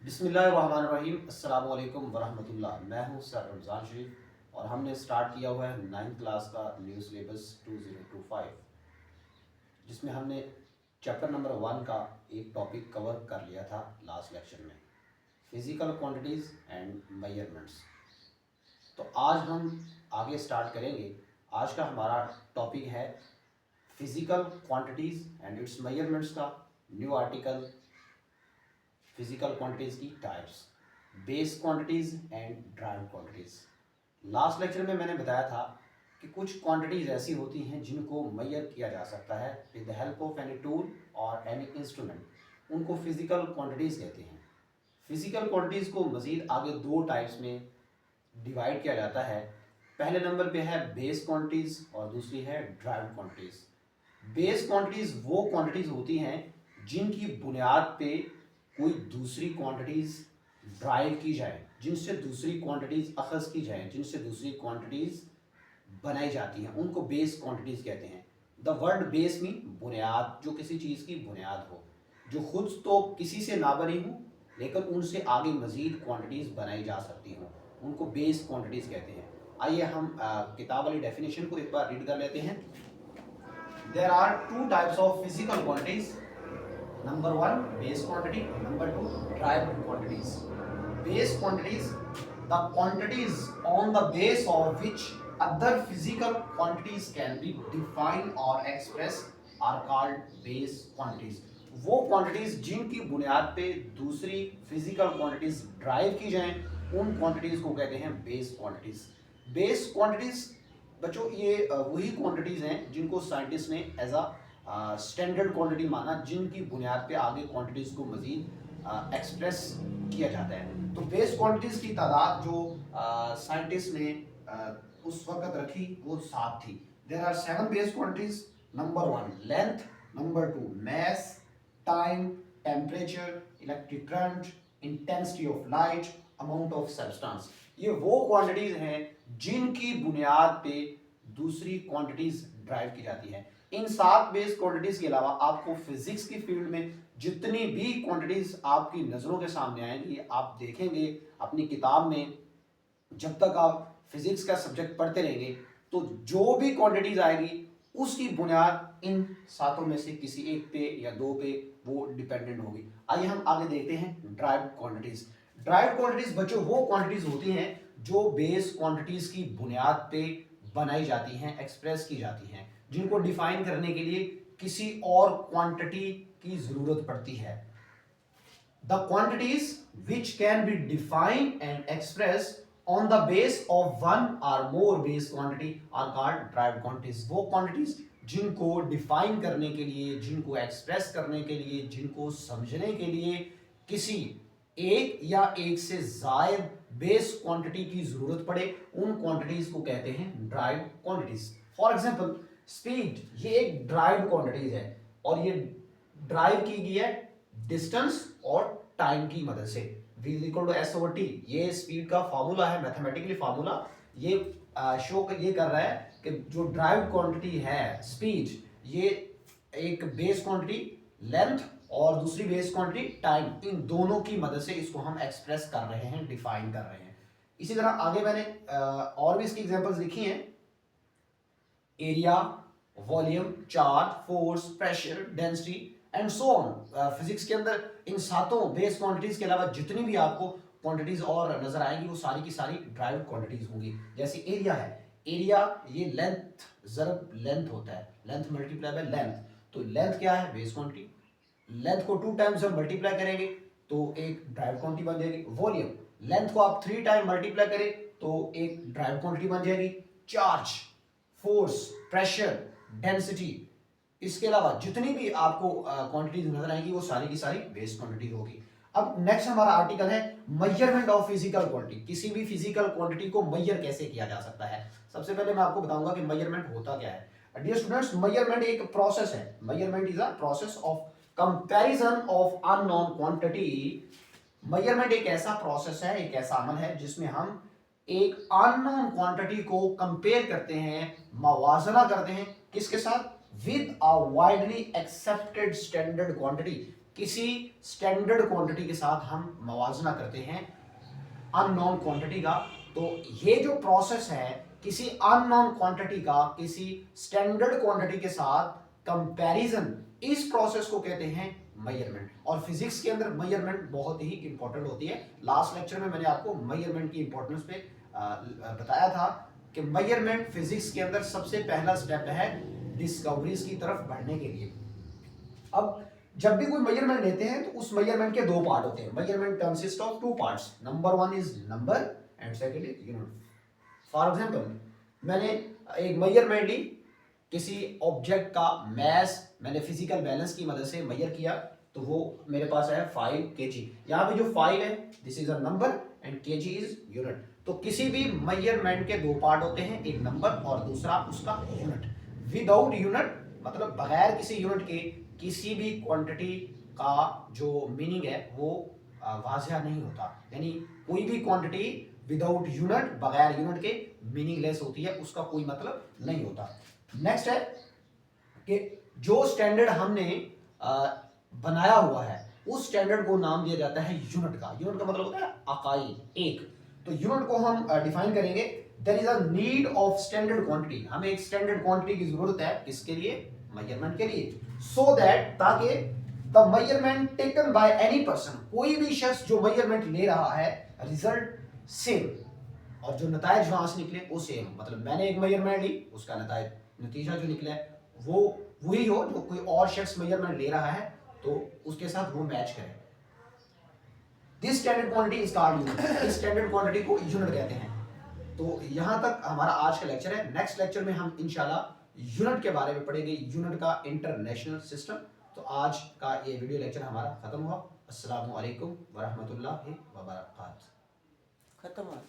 बिस्मिल्लाहिर्रहमानिर्रहीम अस्सलाम वालेकुम वरहमतुल्लाह। मैं हूं सर रमज़ान शरीफ और हमने स्टार्ट किया हुआ है 9th क्लास का न्यू सिलेबस 2025, जिसमें हमने चैप्टर नंबर 1 का एक टॉपिक कवर कर लिया था लास्ट लेक्चर में, फिज़िकल क्वांटिटीज़ एंड मेजरमेंट्स। तो आज हम आगे स्टार्ट करेंगे। आज का हमारा टॉपिक है physical quantities and it's measurements का न्यू आर्टिकल, फिजिकल क्वांटिटीज की types, base quantities and drive quantities. Last lecture में मैंने बताया था कि कुछ क्वांटिटीज ऐसी होती हैं जिनको मेजर किया जा सकता है with the help of any tool और एनी इंस्ट्रूमेंट, उनको फिजिकल क्वांटिटीज कहते हैं। फिजिकल क्वांटिटीज को मजीद आगे दो टाइप्स में डिवाइड किया जाता है। पहले नंबर पे है बेस क्वांटिटीज और दूसरी है ड्राइव क्वांटिटीज। बेस क्वांटिटीज वो क्वांटिटीज होती हैं जिनकी बुनियाद पे कोई दूसरी क्वांटिटीज ड्राइव की जाए, जिनसे दूसरी क्वांटिटीज अखज़ की जाए, जिनसे दूसरी क्वांटिटीज बनाई जाती हैं, उनको बेस क्वांटिटीज कहते हैं। द वर्ड बेस मीन बुनियाद, जो किसी चीज़ की बुनियाद हो, जो खुद तो किसी से ना बनी हो लेकिन उनसे आगे मजीद क्वांटिटीज बनाई जा सकती हों, उनको बेस क्वांटिटीज कहते हैं। आइए हम किताब वाली डेफिनेशन को एक बार रीड कर लेते हैं। There are two types of physical quantities. Number 1 base quantity, number 2 derived quantities. Base quantities, the quantities on the base of which other physical quantities can be defined or expressed are called base quantities. वो quantities जिनकी बुनियाद पे दूसरी physical quantities drive की जाएं, उन quantities को कहते हैं base quantities. Base quantities बच्चों ये वही क्वांटिटीज़ हैं जिनको साइंटिस्ट ने एज अ स्टैंडर्ड क्वांटिटी माना, जिनकी बुनियाद पे आगे क्वांटिटीज़ को मज़ीद एक्सप्रेस किया जाता है। तो बेस क्वांटिटीज़ की तादाद जो साइंटिस्ट ने उस वक्त रखी वो 7 थी। There are 7 base quantities. Number 1 length, number 2 mass, time, temperature, electric current, intensity of light, amount of substance. ये वो क्वांटिटीज हैं जिनकी बुनियाद पे दूसरी क्वांटिटीज ड्राइव की जाती है। इन 7 बेस क्वांटिटीज के अलावा आपको फिजिक्स की फील्ड में जितनी भी क्वांटिटीज आपकी नजरों के सामने आएंगी, आप देखेंगे अपनी किताब में, जब तक आप फिजिक्स का सब्जेक्ट पढ़ते रहेंगे तो जो भी क्वांटिटीज आएगी उसकी बुनियाद इन 7 में से किसी एक पे या 2 पे वो डिपेंडेंट होगी। आइए हम आगे देखते हैं ड्राइव क्वांटिटीज। ड्राइव क्वांटिटीज बच्चों वो क्वांटिटीज होती हैं जो बेस क्वांटिटीज की बुनियाद पे बनाई जाती हैं, एक्सप्रेस की जाती हैं, जिनको डिफाइन करने के लिए किसी और क्वांटिटी की जरूरत पड़ती है। The quantities which can be defined and expressed on the base of one or more base quantity are called derived quantities. वो quantities जिनको डिफाइन करने के लिए, जिनको एक्सप्रेस करने के लिए, जिनको समझने के लिए किसी एक या एक से जायद बेस क्वांटिटी की जरूरत पड़े, उन क्वांटिटीज को कहते हैं drive quantities. For example speed, ये एक ड्राइव क्वांटिटीज है और ये ड्राइव की गई है डिस्टेंस और टाइम की मदद से। v is equal to s over t, ये स्पीड का फार्मूला है, मैथमेटिकली फार्मूला। ये शो ये कर रहा है कि जो ड्राइव क्वांटिटी है स्पीड, ये एक बेस क्वांटिटी लेंथ और दूसरी बेस क्वांटिटी टाइम, इन दोनों की मदद से इसको हम एक्सप्रेस कर रहे हैं, डिफाइन कर रहे हैं। इसी तरह आगे मैंने और भी इसकी एग्जांपल्स लिखी हैं। Area, volume, charge, force, pressure, density and so on. Physics के अंदर इन 7 बेस क्वांटिटीज के अलावा जितनी भी आपको क्वांटिटीज और नजर आएंगी वो सारी की सारी ड्राइव क्वांटिटीज होंगी। जैसे एरिया है, एरिया ये लेंथ ज़रब लेंथ होता है, लेंथ मल्टीप्लाई बाय लेंथ। तो लेंथ क्या है? Base quantity. लेंथ को 2 टाइम्स हम मल्टीप्लाई करेंगे तो एक ड्राइव क्वांटिटी बन जाएगी। वॉल्यूम, लेंथ को आप 3 टाइम मल्टीप्लाई करें तो एक ड्राइव क्वांटिटी बन जाएगी। चार्ज, फोर्स, प्रेशर, डेंसिटी, इसके अलावा जितनी भी आपको क्वांटिटीज नजर आएंगी वो सारी की सारी बेस क्वांटिटी होगी। अब नेक्स्ट हमारा आर्टिकल है मेजरमेंट ऑफ फिजिकल क्वांटिटी। किसी भी फिजिकल क्वांटिटी को मेजर कैसे किया जा सकता है। सबसे पहले मैं आपको बताऊंगा कि मेजरमेंट होता क्या है। डियर स्टूडेंट्स, मेजरमेंट एक प्रोसेस है। Measurement is a process of comparison of unknown quantity. Measurement एक ऐसा प्रोसेस है, एक ऐसा अमल है जिसमें हम एक अननोन क्वांटिटी को कंपेयर करते हैं, मवाजना करते हैं, किसके साथ? With a widely accepted standard quantity. किसी स्टैंडर्ड क्वांटिटी के साथ हम मवाजना करते हैं अननोन क्वांटिटी का। तो ये जो प्रोसेस है किसी अननोन क्वांटिटी का किसी स्टैंडर्ड क्वांटिटी के साथ कंपैरिजन, इस प्रोसेस को कहते हैं मेजरमेंट। और फिजिक्स के अंदर मेजरमेंट बहुत ही इंपॉर्टेंट होती है। लास्ट लेक्चर में मैंने आपको मेजरमेंट की इंपॉर्टेंस पे बताया था कि मेजरमेंट फिजिक्स के अंदर सबसे पहला स्टेप है डिस्कवरीज की तरफ बढ़ने के लिए। अब जब भी कोई मेजरमेंट लेते हैं तो उस मेजरमेंट के दो पार्ट होते हैं। Measurement consist of two parts, number one is number and second is unit. For example मैंने एक मेजरमेंट ली, किसी ऑब्जेक्ट का मैस मैंने फिजिकल बैलेंस की मदद से मेजर किया, तो वो मेरे पास है 5 kg। यहाँ पे जो 5 है this is a number and kg is unit. तो किसी भी मेजरमेंट के दो पार्ट होते हैं, एक नंबर और दूसरा उसका यूनिट। विदाउट यूनिट मतलब बगैर किसी यूनिट के किसी भी क्वांटिटी का जो मीनिंग है वो वाजिया नहीं होता। यानी कोई भी क्वांटिटी विदाउट यूनिट, बगैर यूनिट के मीनिंगलेस होती है, उसका कोई मतलब नहीं होता। नेक्स्ट है कि जो स्टैंडर्ड हमने बनाया हुआ है उस स्टैंडर्ड को नाम दिया जाता है यूनिट का। यूनिट का मतलब होता है इकाई, एक। तो यूनिट को हम डिफाइन करेंगे, there is a need of standard quantity. हमें एक स्टैंडर्ड क्वांटिटी की जरूरत है, किसके लिए? मेजरमेंट के लिए। सो दैट, ताकि the measurement taken by any person, कोई भी शख्स जो मेजरमेंट ले रहा है, रिजल्ट सेम, और जो नतायज वहां से निकले वो सेम। मतलब मैंने एक मेजरमेंट ली, उसका नतीजा जो निकला है वो वही हो जो कोई और शख्स मेजरमेंट ले रहा है तो उसके साथ वो मैच करे। This standard quantity is called unit. इस स्टैंडर्ड क्वांटिटी को यूनिट कहते हैं। तो यहां तक हमारा आज का लेक्चर है। नेक्स्ट लेक्चर में हम इंशाल्लाह यूनिट के बारे में पढ़ेंगे, यूनिट का इंटरनेशनल सिस्टम। तो आज का ये वीडियो लेक्चर हमारा खत्म हुआ। अस्सलामु अलैकुम व रहमतुल्लाहि व बरकातहू। खत्म हुआ।